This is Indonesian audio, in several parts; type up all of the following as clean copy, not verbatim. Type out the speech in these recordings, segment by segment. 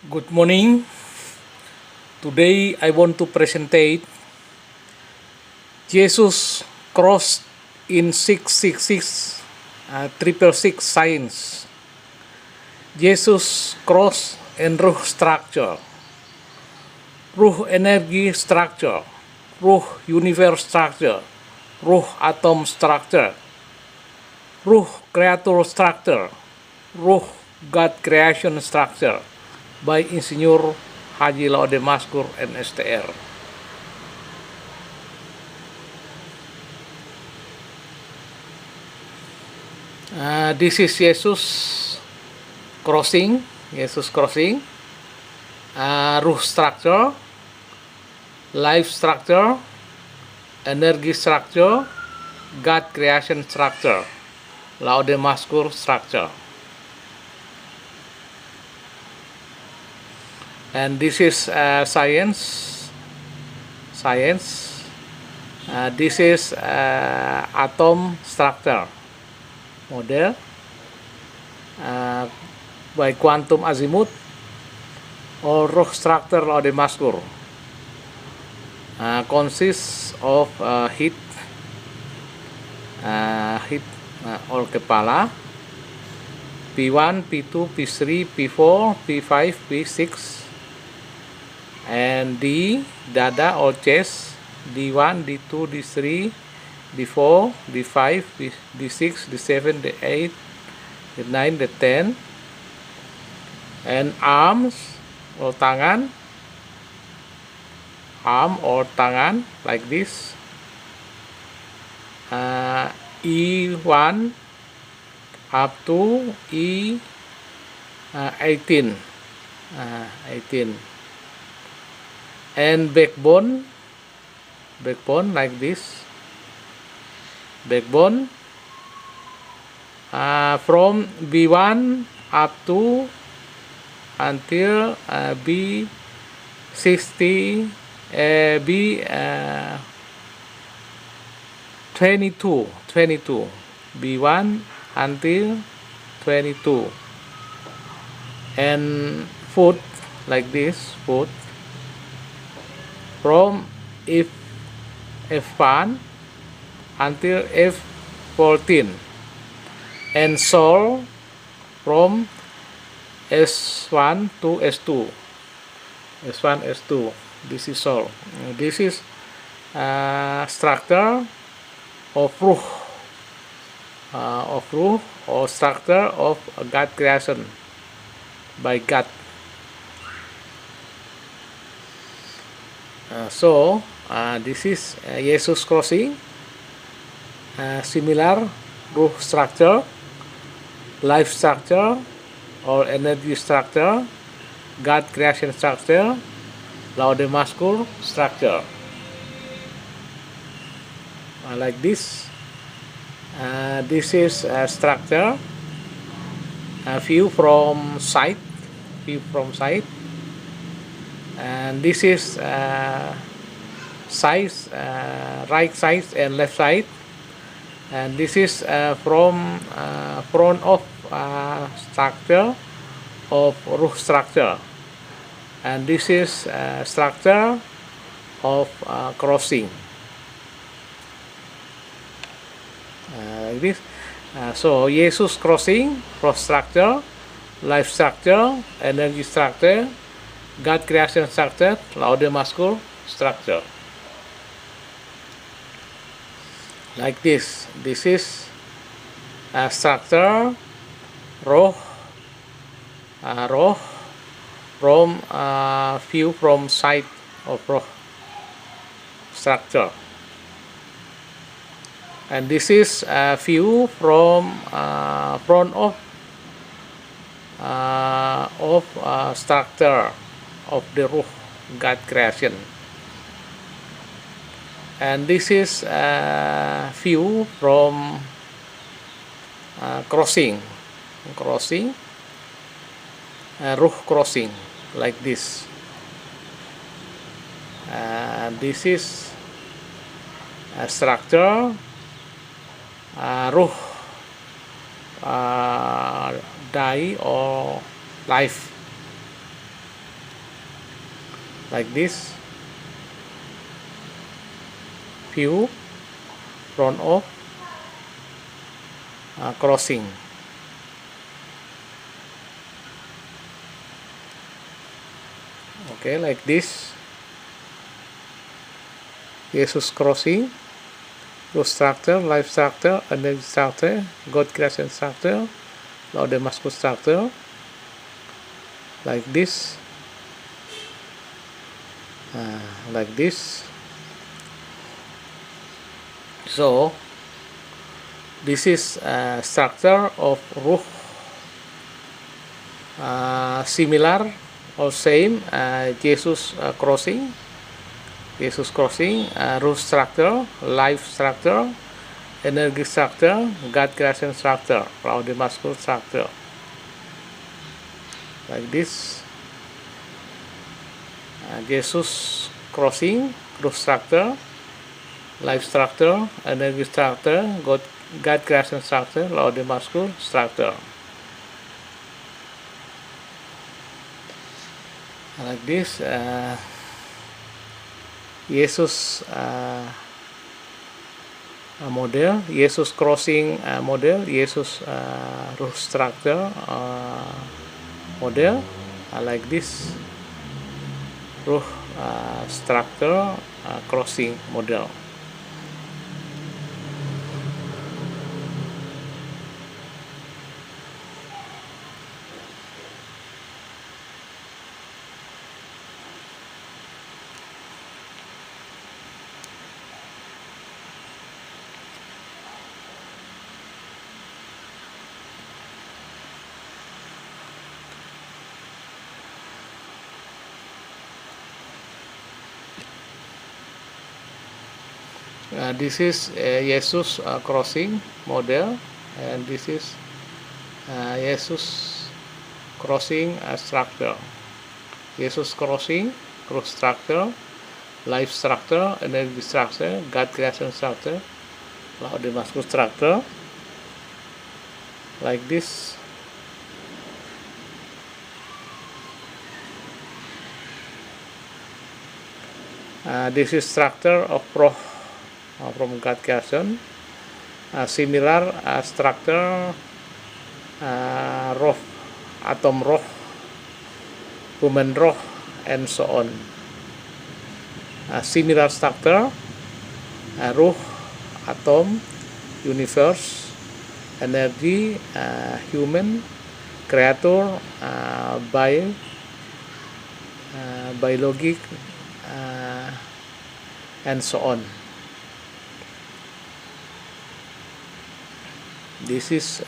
Good morning. Today I want to presentate Jesus crossed in 666 triple six science. Jesus cross and ruh structure, ruh energy structure, ruh universe structure, ruh atom structure, ruh creator structure, ruh God creation structure by Insinyur Haji Laude Maskur MSTR. This is Jesus crossing, ruh structure, life structure, energy structure, God creation structure, Laude Maskur structure. And this is science. This is atom structure model by quantum azimuth or ruh structure Laude Maskur. Consists of heat or kepala, P1, P2, P3, P4, P5, P6, and D, dada or chest, D1, D2, D3, D4, D5, D6, D7, D8, D9, D10, and arm or tangan, like this, E1 up to E18, and backbone like this, backbone from B1 up to until B60, B22, B1 until 22, and foot like this, foot from F1 until F14, and sole from S1 to S2, S2. This is sole. This is structure of ruh, or structure of God creation by God. So this is Jesus crossing, similar ruh structure, life structure or energy structure, God creation structure, Laude Maskur structure. Like this. This is structure, view from side, and this is size, right side and left side, and this is from front of structure of ruh structure, and this is structure of crossing, like this. So Jesus crossing, cross structure, life structure, energy structure, God creation structure, Laude Maskur structure. Like this. This is structure roh from view from side of roh structure, and this is view from front of structure of the ruh God creation, and this is view from crossing, ruh crossing, like this. This is structure ruh die or life like this. View, round off, crossing. Okay, like this. Jesus crossing, growth structure, life structure, energy structure, God creation structure, law Damascus structure, like this, like this. So this is structure of ruh, similar or same Jesus crossing. Jesus crossing, root structure, life structure, energy structure, God creation structure, law Damascus structure, like this. Jesus crossing, root structure, life structure, energy structure, God creation structure, law Damascus structure, like this. Yesus model, Yesus crossing model, Yesus ruh structure model, like this. Ruh structure crossing model. This is Jesus crossing model, and this is Jesus crossing structure. Jesus crossing, growth structure, life structure, energy structure, God creation structure, law Damascus structure, like this. This is structure of roh from God creation. Similar structure roh, atom roh, human roh, and so on. Similar structure, ruh, atom, universe, energy, human, creator, biologic, and so on. This is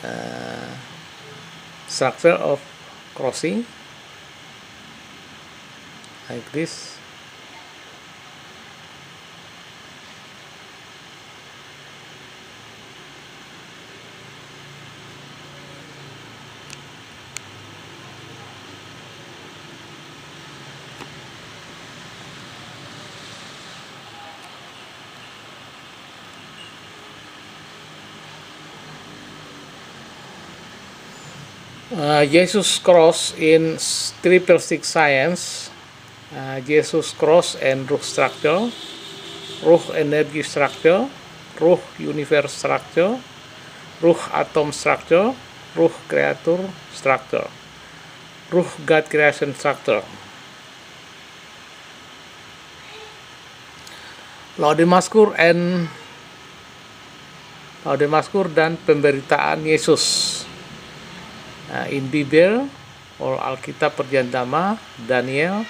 structure of crossing, like this. Jesus cross in triple six science, Jesus cross and ruh structure, ruh energy structure, ruh universe structure, ruh atom structure, ruh creator structure, ruh God creation structure. Law Damascus dan pemberitaan Yesus. In Bible or Alkitab Perjanjian Lama, Daniel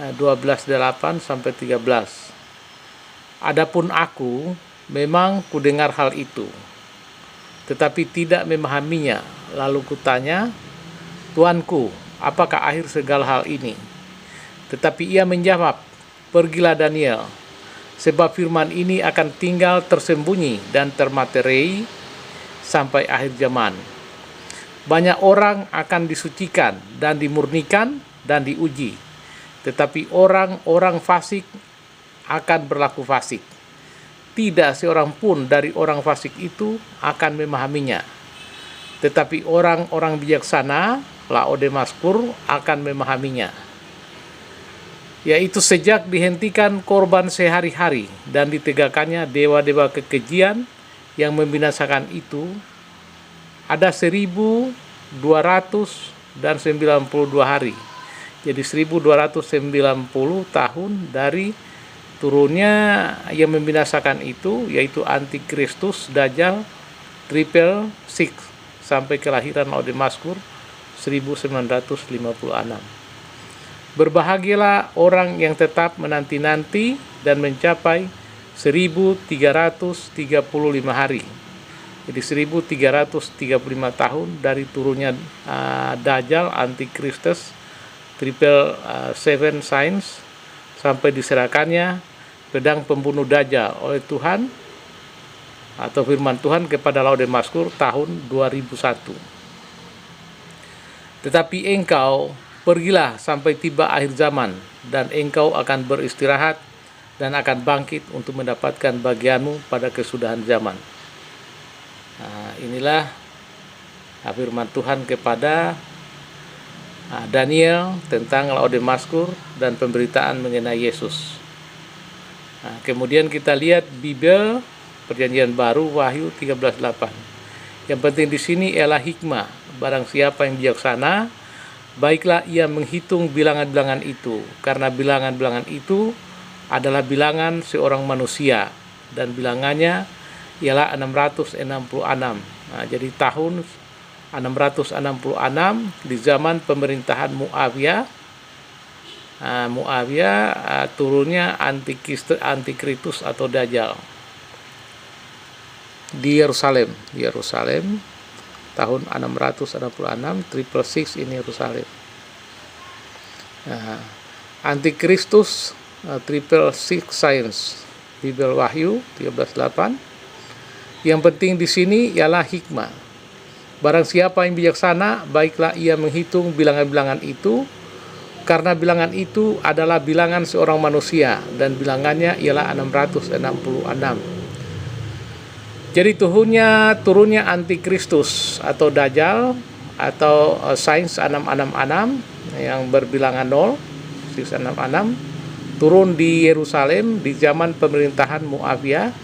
12:8 sampai 13. Adapun aku memang kudengar hal itu, tetapi tidak memahaminya. Lalu kutanya, Tuanku, apakah akhir segala hal ini? Tetapi ia menjawab, pergilah Daniel, sebab firman ini akan tinggal tersembunyi dan termaterai sampai akhir zaman. Banyak orang akan disucikan dan dimurnikan dan diuji, tetapi orang-orang fasik akan berlaku fasik. Tidak seorang pun dari orang fasik itu akan memahaminya, tetapi orang-orang bijaksana, laode Damascus, akan memahaminya. yaitu sejak dihentikan korban sehari-hari dan ditegakkannya dewa-dewa kekejian yang membinasakan itu, ada 1292 hari. Jadi 1290 tahun dari turunnya yang membinasakan itu, yaitu Antikristus, Dajjal, Triple Six, sampai kelahiran Laode Mazkur 1956. Berbahagialah orang yang tetap menanti-nanti dan mencapai 1335 hari. Jadi 1335 tahun dari turunnya Dajjal, Antikristus, Triple Seven Signs, sampai diserahkannya pedang pembunuh Dajjal oleh Tuhan atau firman Tuhan kepada Laode Mazkur tahun 2001. Tetapi engkau pergilah sampai tiba akhir zaman, dan engkau akan beristirahat dan akan bangkit untuk mendapatkan bagianmu pada kesudahan zaman. Inilah firman Tuhan kepada Daniel tentang Laode Mazkur dan pemberitaan mengenai Yesus. Kemudian kita lihat Bible Perjanjian Baru, Wahyu 13:8. Yang penting di sini ialah hikmah. Barang siapa yang bijaksana, baiklah ia menghitung bilangan-bilangan itu, karena bilangan-bilangan itu adalah bilangan seorang manusia, dan bilangannya ialah 666. Jadi tahun 666 di zaman pemerintahan Muawiyah. Turunnya Antikristus atau Dajjal di Yerusalem tahun 666. Triple Six ini Yerusalem. Antikristus, Triple Six Signs, Bible Wahyu 13:8. Yang penting di sini ialah hikmah. Barang siapa yang bijaksana, baiklah ia menghitung bilangan-bilangan itu, karena bilangan itu adalah bilangan seorang manusia, dan bilangannya ialah 666. Jadi turunnya Antikristus atau Dajjal atau Sains 666 yang berbilangan 0, 666, turun di Yerusalem di zaman pemerintahan Muawiyah.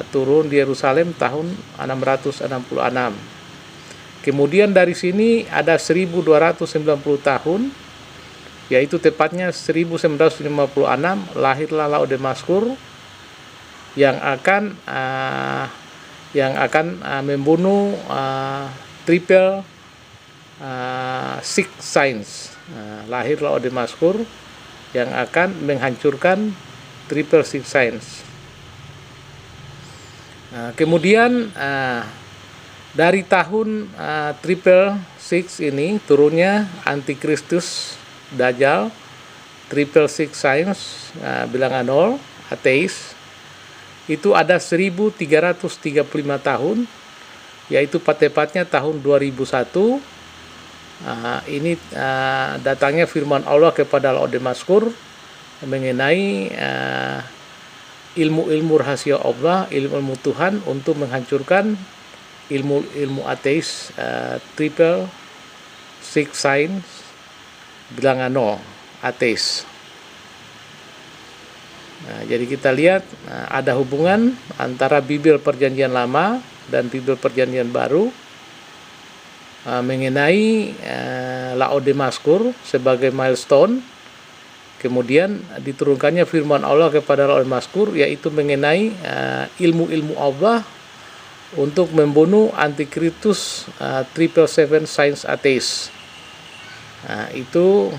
Turun di Yerusalem tahun 666. Kemudian dari sini ada 1290 tahun, yaitu tepatnya 1956, lahirlah Laode Mazkur yang akan membunuh Triple Six Signs. Lahir Laode Mazkur yang akan menghancurkan Triple Six Signs. Kemudian dari tahun Triple Six ini turunnya Antikristus, Dajjal, Triple Six Signs, bilangan 0, ateis. Itu ada 1335 tahun, yaitu tepatnya tahun 2001. Ini datangnya firman Allah kepada Laode Mazkur mengenai ilmu-ilmu rahasia Allah, ilmu-ilmu Tuhan untuk menghancurkan ilmu ateis, Triple Six Signs, bilangan 0, ateis. Jadi kita lihat ada hubungan antara Bible Perjanjian Lama dan Bible Perjanjian Baru mengenai Laode Mazkur sebagai milestone. Kemudian diturunkannya firman Allah kepada Laode Mazkur, yaitu mengenai ilmu-ilmu Allah untuk membunuh Antikristus, Triple Seven Signs ateis. Itu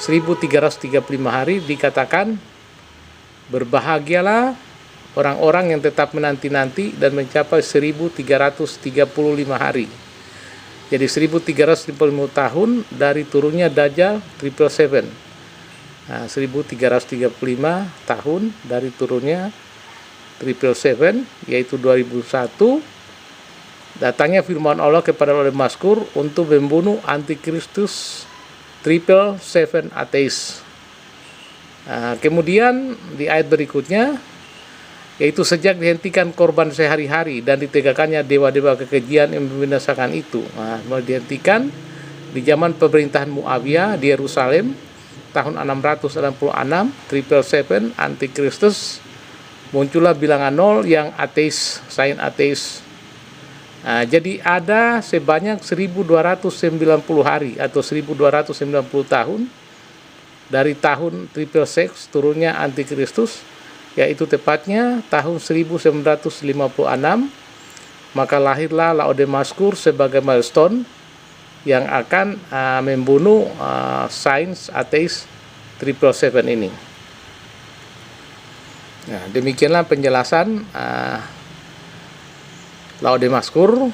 1335 hari dikatakan, berbahagialah orang-orang yang tetap menanti-nanti dan mencapai 1335 hari. Jadi 1335 tahun dari turunnya Dajjal, Triple Seven. 1335 tahun dari turunnya Triple Seven, yaitu 2001. Datangnya firman Allah kepada Laode Mazkur untuk membunuh Antikristus, Triple Seven ateis. Kemudian di ayat berikutnya, yaitu sejak dihentikan korban sehari-hari dan ditegakkannya dewa-dewa kekejian yang membinasakan itu. Mulai dihentikan di zaman pemerintahan Muawiyah di Yerusalem tahun 666, 777 Antikristus, muncullah bilangan 0 yang ateis, sains ateis. Jadi ada sebanyak 1290 hari atau 1290 tahun dari tahun 666 turunnya Antikristus, yaitu tepatnya tahun 1956, maka lahirlah Laode Mazkur sebagai milestone yang akan membunuh sains ateis 777 ini. Nah, demikianlah penjelasan Laode Mazkur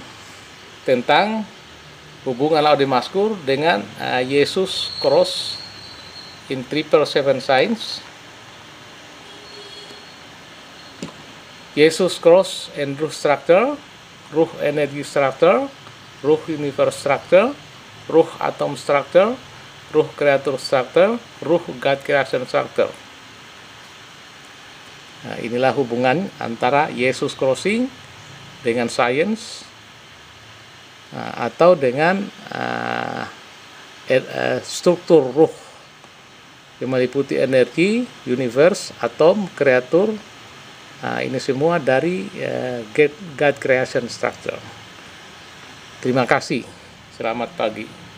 tentang hubungan Laode Mazkur dengan Yesus Cross in 777 Signs. Yesus Cross and Ruh Structure, Ruh Energy Structure, Ruh Universe Structure, Ruh Atom Structure, Ruh Creator Structure, Ruh God Creation Structure. Nah, inilah hubungan antara Yesus Crossing dengan sains atau dengan struktur ruh yang meliputi energi, universe, atom, kreatur. Ini semua dari God Creation Structure. Terima kasih. Selamat pagi.